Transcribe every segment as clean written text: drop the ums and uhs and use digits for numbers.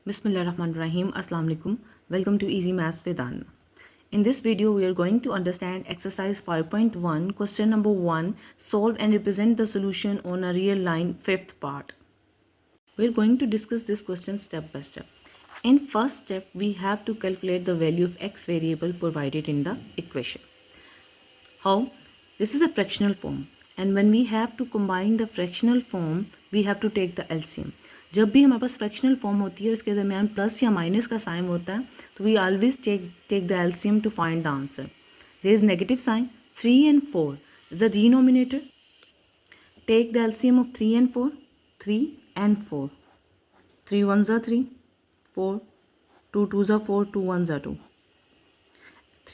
Bismillahirrahmanirrahim. Assalamu alaikum. Welcome to Easy Maths with Anna. In this video, we are going to understand exercise 5.1, question number 1, solve and represent the solution on a real line, fifth part. We are going to discuss this question step by step. In first step, we have to calculate the value of x variable provided in the equation. How? This is a fractional form, and when we have to combine the fractional form, we have to take the LCM. जब भी हमारे पास fractional form होती है उसके दरमियान plus या minus का sign होता है तो we always take the LCM to find the answer. There is negative sign. 3 and 4 is the denominator. Take the LCM of 3 and 4. 3 and 4. 3 ones are 3. 4. 2 twos are 4. 2 ones are 2.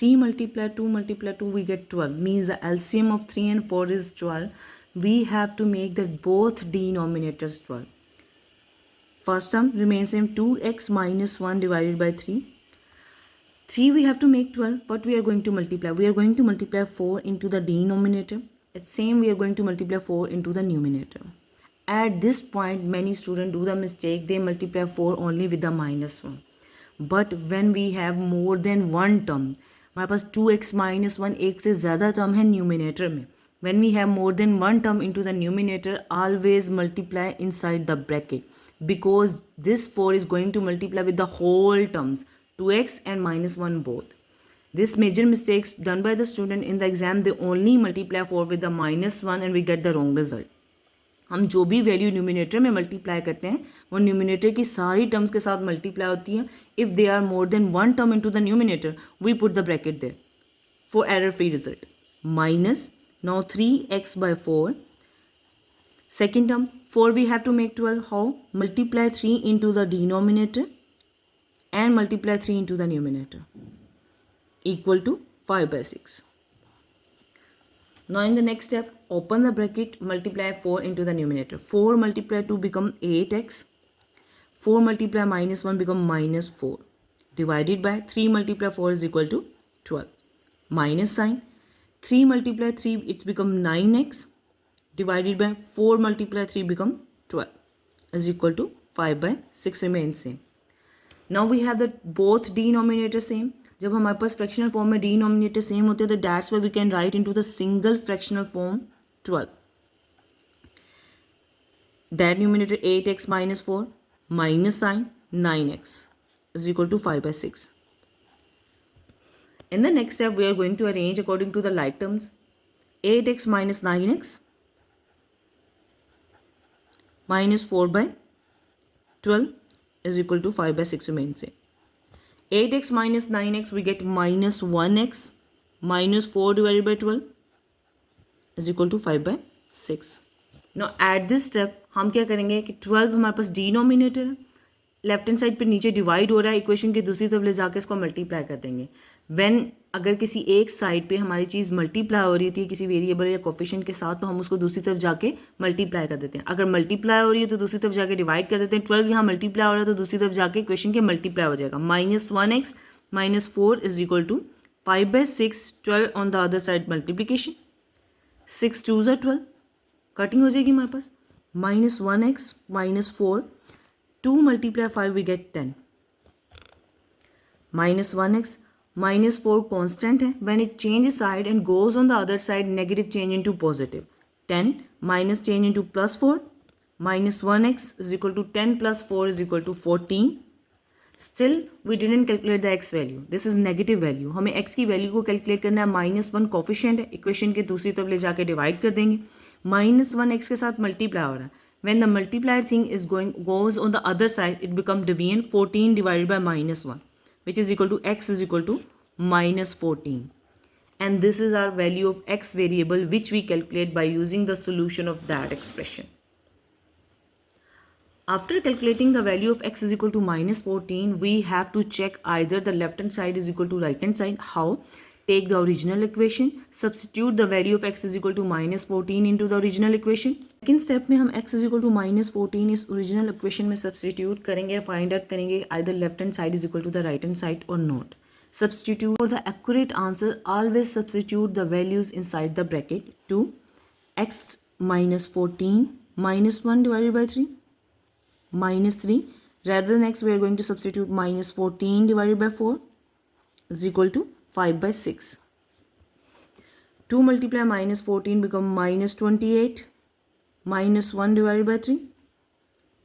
3 multiply 2 multiply 2 we get 12. Means the LCM of 3 and 4 is 12. We have to make the both denominators 12. First term remains same, 2x minus 1 divided by 3. 3 we have to make 12. What we are going to multiply? We are going to multiply 4 into the denominator. It's same we are going to multiply 4 into the numerator. At this point many students do the mistake. They multiply 4 only with the minus 1. But when we have more than one term, हमारे पास 2x minus 1 एक से ज़्यादा term है numerator में. When we have more than one term into the numerator, always multiply inside the bracket. Because this 4 is going to multiply with the whole terms 2x and minus 1 both. This major mistakes done by the student in the exam, they only multiply 4 with the minus 1 and we get the wrong result. हम जो भी value numerator में multiply करते हैं वो numerator की सारी terms के साथ मल्टीप्लाई होती है. If they are more than one term into the numerator we put the bracket there for error free result. Minus now 3x by 4. Second term 4 we have to make 12. How? Multiply 3 into the denominator and multiply 3 into the numerator equal to 5 by 6. Now in the next step, open the bracket, multiply 4 into the numerator. 4 multiply 2 become 8x. 4 multiply minus 1 become minus 4. Divided by 3 multiply 4 is equal to 12. Minus sign. 3 multiply 3 it's become 9x. Divided by 4 multiply 3 become 12 is equal to 5 by 6 remains same. Now we have the both denominator same. जब हमारे पास fractional form में denominator same होते हैं तो that's why we can write into the single fractional form 12. That numerator 8x minus 4 minus sign 9x is equal to 5 by 6. In the next step we are going to arrange according to the like terms. 8x minus 9x minus 4 by 12 is equal to 5 by 6 remains same. 8x minus 9x we get minus 1x minus 4 divided by 12 is equal to 5 by 6. Now at this step हम क्या करेंगे कि 12 हमारे पास denominator है, left hand side पे नीचे divide हो रहा है, इक्वेशन की दूसरी तरफ ले जाके इसको मल्टीप्लाई कर देंगे. व्हेन अगर किसी एक साइड पे हमारी चीज़ मल्टीप्लाई हो रही थी किसी वेरिएबल या कोफिशिएंट के साथ तो हम उसको दूसरी तरफ जाके मल्टीप्लाई कर देते हैं. अगर मल्टीप्लाई हो रही है तो दूसरी तरफ जाके डिवाइड कर देते हैं. 12 यहाँ मल्टीप्लाई हो रहा है तो दूसरी तरफ जाके इक्वेशन के मल्टीप्लाई हो जाएगा. Minus 1x minus 4 is equal to 5 by 6. 12 on the other side multiplication. 6 2s are 12 cutting हो जाएगी हमारे पास. Minus 1x minus 4 2 multiply 5 we get 10. Minus 1x minus 4 constant है. When it changes side and goes on the other side, negative change into positive. 10 minus change into plus 4 minus 1x is equal to 10 plus 4 is equal to 14. Still we didn't calculate the x value. This is negative value. हमें x की value को calculate करना है. Minus 1 coefficient है, equation के दूसरी तरफ ले जाके डिवाइड कर देंगे. माइनस 1 x के साथ मल्टीप्लाई हो रहा है. When the multiplier thing is goes on the other side, it becomes division. 14 divided by minus 1, which is equal to x is equal to minus 14. And this is our value of x variable which we calculate by using the solution of that expression. After calculating the value of x is equal to minus 14, we have to check either the left hand side is equal to right hand side. How? Take the original equation, substitute the value of x is equal to minus 14 into the original equation. Second step में हम x is equal to minus 14 इस original equation में substitute करेंगे, find out करेंगे either left hand side is equal to the right hand side or not. Substitute for the accurate answer. Always substitute the values inside the bracket. 2 x minus 14 minus 1 divided by 3 minus 3 Rather than x, we are going to substitute minus 14 divided by 4 is equal to 5 by 6. 2 multiply minus 14 become minus 28. Minus 1 divided by 3.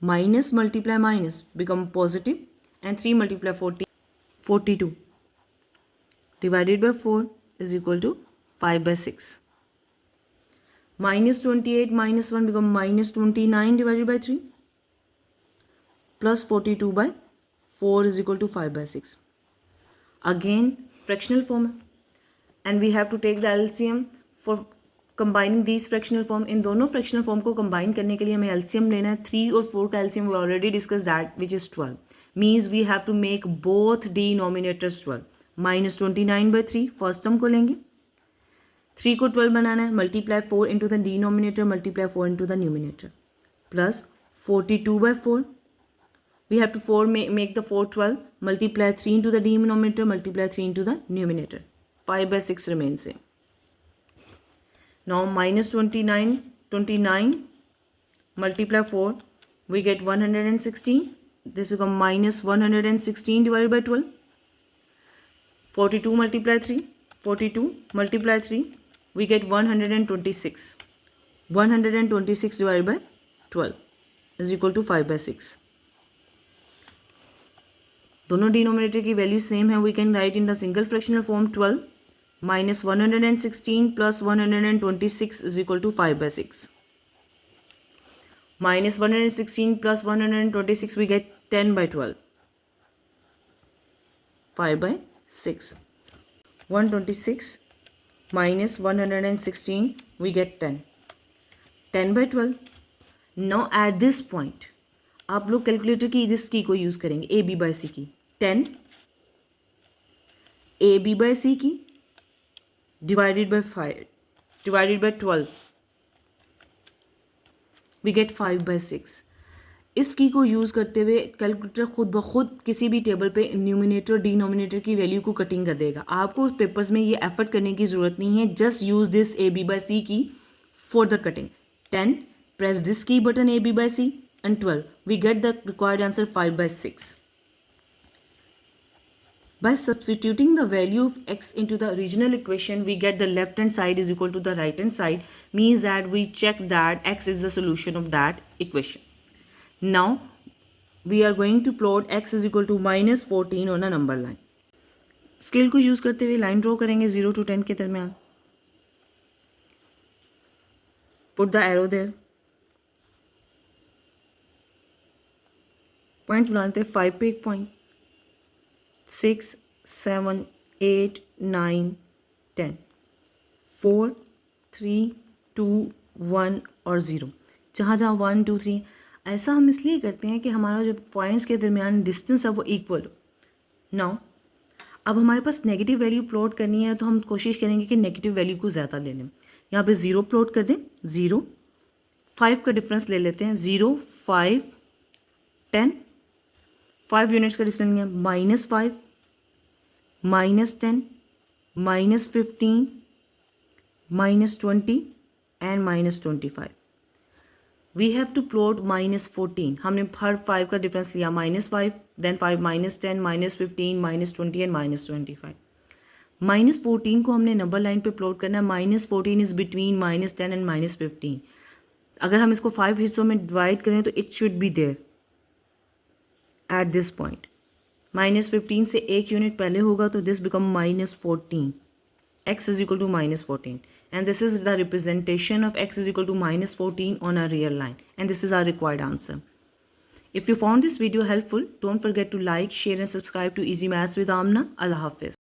Minus multiply minus become positive. And 3 multiply 14, 42. Divided by 4 is equal to 5 by 6. Minus 28 minus 1 become minus 29 divided by 3. Plus 42 by 4 is equal to 5 by 6. Again, fractional form. And we have to take the LCM for combining these fractional form. इन दोनों fractional form को combine करने के लिए हमें LCM लेना है. 3 और 4 का LCM we already discussed that, which is 12. Means we have to make both denominators 12. Minus 29 by 3 first term को लेंगे. 3 को 12 बनाना है. Multiply 4 into the denominator, multiply 4 into the numerator. Plus 42 by 4. We have to make the 4 12. Multiply 3 into the denominator, multiply 3 into the numerator. 5 by 6 remains same. Now minus 29 multiply 4, we get 116. This becomes minus 116 divided by 12. 42 multiply 3, 42 multiply 3, we get 126. 126 divided by 12 is equal to 5 by 6. दोनों denominator की value same है. We can write in the single fractional form 12 minus 116 plus 126 is equal to 5 by 6. Minus 116 plus 126 we get 10 by 12. 5 by 6. 126 minus 116 we get 10. 10 by 12. Now at this point आप लोग calculator की इस की को use करेंगे. ए B by C की. 10 ए B by C की divided by 5 divided by 12 we get 5 by 6. इस की को यूज़ करते हुए कैलकुलेटर खुद ब खुद किसी भी टेबल पे न्यूमिनेटर डिनोमिनेटर की वैल्यू को कटिंग कर देगा. आपको उस पेपर्स में ये एफर्ट करने की ज़रूरत नहीं है. Just use this A B by C key for the cutting. 10 press this key button A B by C and 12 we get the required answer 5 by 6. By substituting the value of x into the original equation, we get the left hand side is equal to the right hand side, means that we check that x is the solution of that equation. Now we are going to plot x is equal to minus 14 on a number line. Scale को use करते हुए line draw करेंगे 0 to 10 के दरमियान. Put the arrow there. Point बनाते हैं. 5 पे एक पॉइंट, 6 7 8 9 10, 4 3 2 1 और 0. जहाँ जहाँ 1 2 3 ऐसा हम इसलिए करते हैं कि हमारा जो पॉइंट्स के दरमियान डिस्टेंस है वो इक्वल हो. नाउ अब हमारे पास नेगेटिव वैल्यू प्लॉट करनी है तो हम कोशिश करेंगे कि नेगेटिव वैल्यू को ज़्यादा ले लें. यहाँ पे 0 प्लॉट कर दें. 0 5 का डिफरेंस ले लेते हैं. 0 5 10, 5 यूनिट्स का डिस्टेंस लिया. -5 -10 -15 -20 and -25. We have to plot -14. हमने हर 5 का डिफरेंस लिया. -5 देन 5 -10 -15 -20 एंड -25. -14 को हमने नंबर लाइन पे प्लॉट करना है. -14 इज़ बिटवीन -10 एंड -15. अगर हम इसको 5 हिस्सों में डिवाइड करें तो it should be there at this point. -15 से एक यूनिट पहले होगा तो this become -14. x is equal to -14 and this is the representation of x is equal to -14 on a real line, and this is our required answer. If you found this video helpful, don't forget to like, share and subscribe to Easy Maths with Amna. Allah Hafiz.